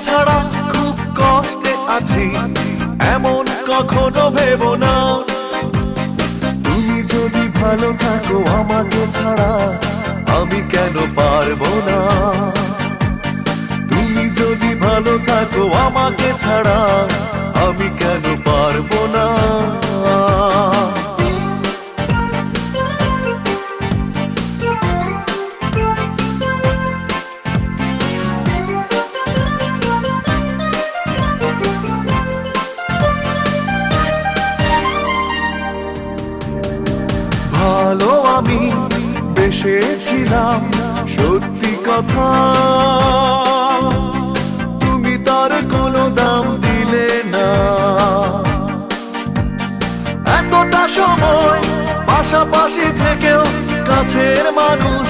ছাড়া খুব কষ্টে আছি এমন কখনো ভেবো না। তুমি যদি ভালো থাকো আমাকে ছাড়া আমি কেন পারবো না। তুমি যদি ভালো থাকো আমাকে ছাড়া আমি কেন পারবো না। ভালো আমি বেসেছিলাম সত্যি কথা, তুমি তার কোনো দাম দিলে না। এতটা সময় পাশাপাশি থেকেও কাছের মানুষ